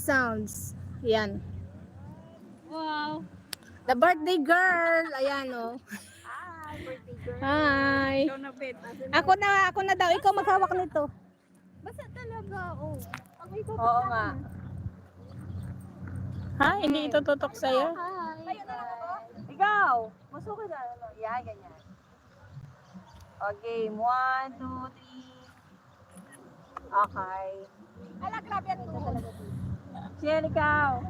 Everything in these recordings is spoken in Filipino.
sounds. Yan. Wow. The birthday girl. Ayan, oh. Hi, birthday girl. Hi. Ikaw na, Bet. Ako na daw. Ikaw maghawak nito. Basta talaga, oh. Ang ito, Oo nga. Ha? Hindi ito tutok sa'yo? Hi. Ikaw, masuko na. Yeah, ganyan. Okay, 1, 2, 3. Okay. Ala, grabe ang tuhod. Siyan, ikaw.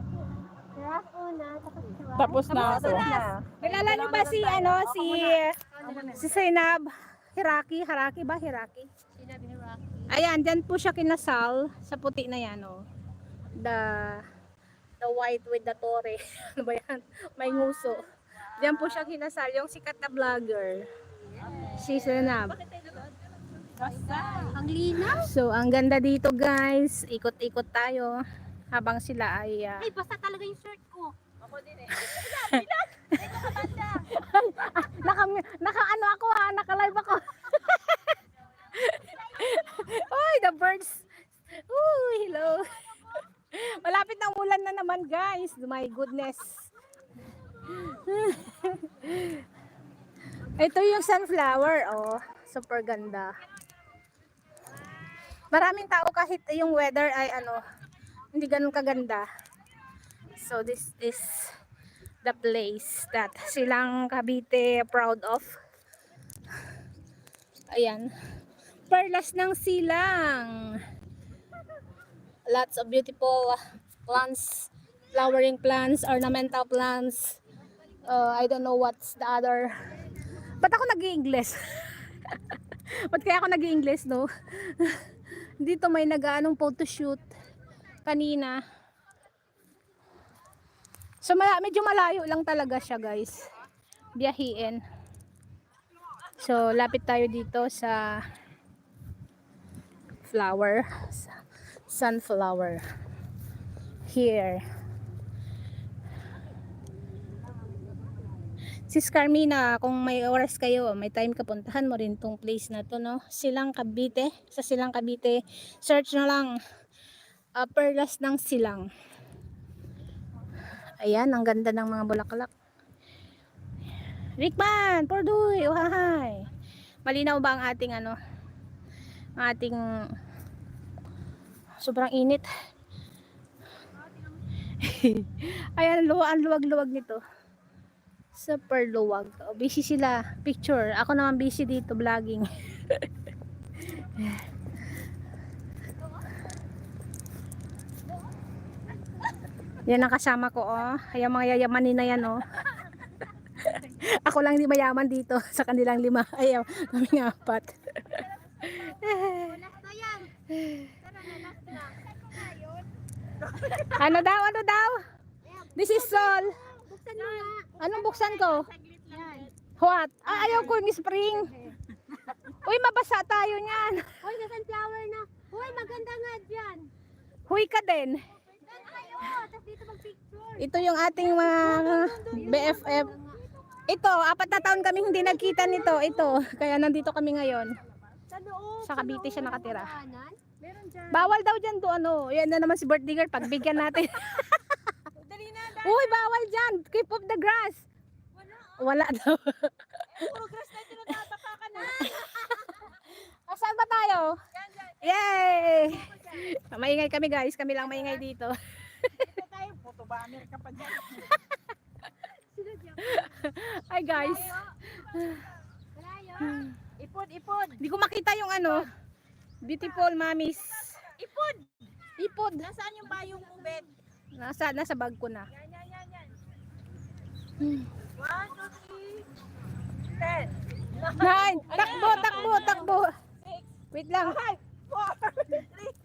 Rough una, Tapos na ako. Kilala niyo ba si, si Zainab? Hiraki ba? Hiraki? Sinabi ni Rocky. Ayan, dyan po siya kinasal sa puti na yan, oh. The white with the tore. Ano ba yan? May nguso. Diyan po siya kinasal, yung sikat na vlogger. Si Zainab. Ang linaw. So, ang ganda dito, guys. Ikot-ikot tayo habang sila ay Ay, basta talaga yung shirt ko. Ako din eh. naka ano ako ha, naka-live ako. Oy, the birds. Ooh, hello. Malapit na ulan na naman, guys. My goodness. Ito yung sunflower, oh. Super ganda. Maraming tao kahit yung weather ay hindi ganun kaganda. So this is the place that Silang Cavite proud of. Ayan. Perlas ng Silang. Lots of beautiful plants, flowering plants, ornamental plants. I don't know what's the other. Ba't ako nag-i-English? Ba't kaya ako nag-i-English, no? Dito may nag-aanong photoshoot kanina. So medyo malayo lang talaga siya, guys. Biyahiin. So lapit tayo dito sa flower, sunflower. Here. Sis Carmina, kung may oras kayo, may time ka, puntahan mo rin tong place na to, no? Silang Cavite. Sa Silang Cavite, search na lang Perlas ng Silang. Ayan, ang ganda ng mga bulaklak. Rickman, Pordoy, oh hi. Malinaw ba ang ating ang ating sobrang init. Ayan, ang luwag-luwag nito. Super luwag. Oh, busy sila. Picture. Ako naman busy dito vlogging. Yan ang kasama ko, oh. Ayan mga yayamanin na yan, oh. Ako lang di mayaman dito sa kanilang 5. Ayaw, kaming 4. Ano daw? This is Sol. Buksan mo nga. Anong buksan ko? Yan. What? Ayaw ko yung spring. Uy, mabasa tayo niyan. Hoy, sa sunflower na. Hoy, maganda nga dyan. Huy ka din. Doon kayo. Tapos dito mag-picture. Ito yung ating mga BFF. Ito, 4 na taon kaming hindi nagkita nito. Ito, kaya nandito kami ngayon. Sa loob. Sa Cavite siya nakatira. Kanan. Meron dyan. Bawal daw dyan doon, Yan na naman si birthday girl, pagbigyan natin. Dali na. Uy, bawal dyan. Keep off the grass. Wala daw. Puro grass na ito na tatapakan na. Saan ba tayo? Yay! Maingay kami, guys. Kami lang maingay dito. Ito tayo. Photo banner ka pa dyan. Hi, guys. Malayo. Ipod. Hindi ko makita yung beautiful mommies. Ipod. Nasaan yung bayong mo, Bet? Nasa bag ko na. Yan. 1, 1, 2, 3, 10. Takbo. Wait lang. 5, 4, 3,